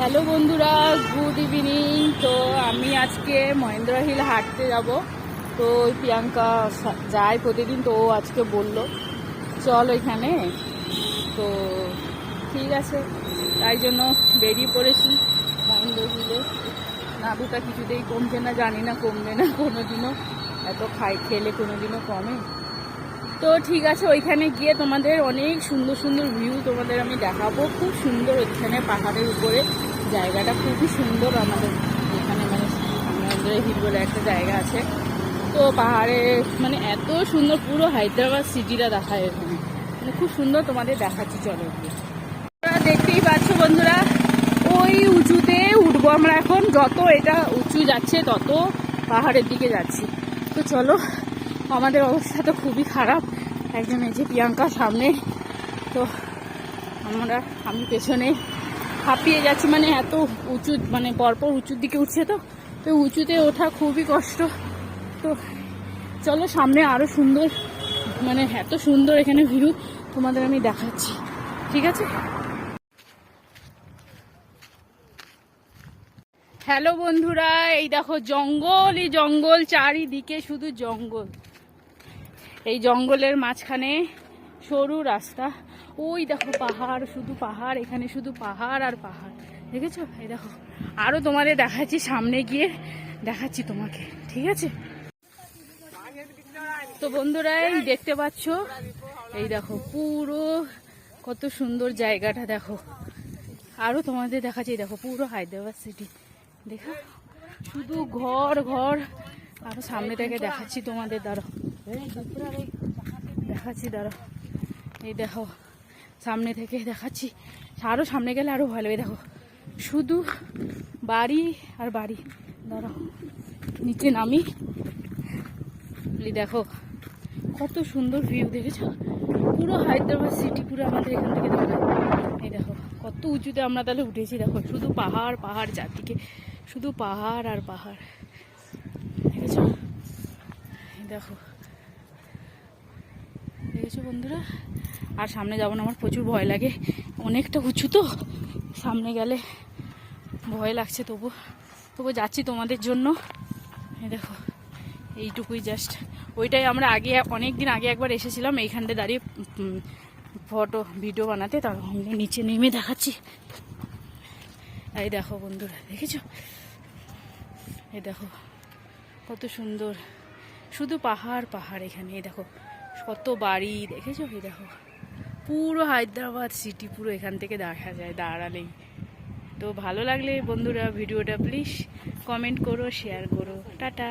Hello বন্ধুরা, good evening. তো আমি আজকে মহেন্দ্র হিল হাঁটতে যাব। তো ওই প্রিয়াঙ্কা যায় প্রতিদিন, তো ও আজকে বললো চল ওইখানে। তো ঠিক আছে, তাই জন্য বেরিয়ে পড়েছি মহেন্দ্র হিলে। নাদুটা কিছুতেই কমছে না, জানি না কমবে না কোনোদিনও, এত খেলে কোনোদিনও কমে। তো ঠিক আছে, ওইখানে গিয়ে তোমাদের অনেক সুন্দর সুন্দর ভিউ তোমাদের আমি দেখাবো। খুব সুন্দর ওইখানে পাহাড়ের উপরে জায়গাটা, খুবই সুন্দর। আমাদের এখানে মানে মহেন্দ্র হিল বলে একটা জায়গা আছে। তো পাহাড়ে মানে এত সুন্দর, পুরো হায়দ্রাবাদ সিটিটা দেখায় এখানে, মানে খুব সুন্দর। তোমাদের দেখাচ্ছি, চলো। দেখতেই পাচ্ছ বন্ধুরা, ওই উঁচুতে উঠবো আমরা এখন। যত এটা উঁচু যাচ্ছে তত পাহাড়ের দিকে যাচ্ছি। তো চলো, আমাদের অবস্থা তো খুবই খারাপ। একজন এই যে প্রিয়াঙ্কা সামনে, তো আমি পেছনে হাঁপিয়ে যাচ্ছি। মানে এত উঁচু, মানে পরপর উঁচুর দিকে উঠছে, তো তো উঁচুতে ওঠা খুবই কষ্ট। তো চলো, সামনে আরো সুন্দর, মানে এত সুন্দর এখানে ভিউ তোমাদের আমি দেখাচ্ছি, ঠিক আছে? হ্যালো বন্ধুরা, এই দেখো জঙ্গলই জঙ্গল, চারিদিকে শুধু জঙ্গল। এই জঙ্গলের মাঝখানে সরু রাস্তা, ওই দেখো পাহাড়, শুধু পাহাড়, এখানে শুধু পাহাড় আর পাহাড়, দেখেছো? এই দেখো, আরো তোমাদের দেখাচ্ছি, সামনে গিয়ে দেখাচ্ছি তোমাকে, ঠিক আছে? তো বন্ধুরা, এই দেখতে পাচ্ছ, এই দেখো পুরো কত সুন্দর জায়গাটা, দেখো। আরো তোমাদের দেখাচ্ছি, দেখো পুরো হায়দ্রাবাদ সিটি, দেখো শুধু ঘর ঘর। আরো সামনে থেকে দেখাচ্ছি তোমাদের, দাঁড়াও দেখাচ্ছি, দাঁড়াও। এই দেখো সামনে থেকে দেখাচ্ছি, আরো সামনে গেলে আরো ভালো। দেখো শুধু বাড়ি আর বাড়ি। দাঁড়াও নিচে নামি, দেখো কত সুন্দর ভিউ, দেখেছো? পুরো হায়দ্রাবাদ সিটি পুরো আমাদের এখান থেকে দেখা যায়। এই দেখো কত উঁচুতে আমরা তাহলে উঠেছি, দেখো শুধু পাহাড় পাহাড়, চারদিকে শুধু পাহাড় আর পাহাড়, দেখেছো? দেখো, দেখেছো বন্ধুরা? আর সামনে যাবো না, আমার প্রচুর ভয় লাগে, অনেকটা উঁচু তো, সামনে গেলে ভয় লাগছে। তবু যাচ্ছি তোমাদের জন্য। এই দেখো এইটুকুই জাস্ট, ওইটাই আমরা আগে অনেক দিন আগে একবার এসেছিলাম এইখানটা দাঁড়িয়ে ফটো ভিডিও বানাতে, তার নিচে নেমে দেখাচ্ছি। এই দেখো বন্ধুরা, দেখেছো? এই দেখো কত সুন্দর, শুধু পাহাড় পাহাড় এখানে। এই দেখো কত বাড়ি, দেখেছো? এই দেখো পুরো হায়দ্রাবাদ সিটি পুরো এখান থেকে দেখা যায় দাঁড়ালেই। তো ভালো লাগলে বন্ধুরা ভিডিওটা প্লিজ কমেন্ট করো, শেয়ার করো। টাটা।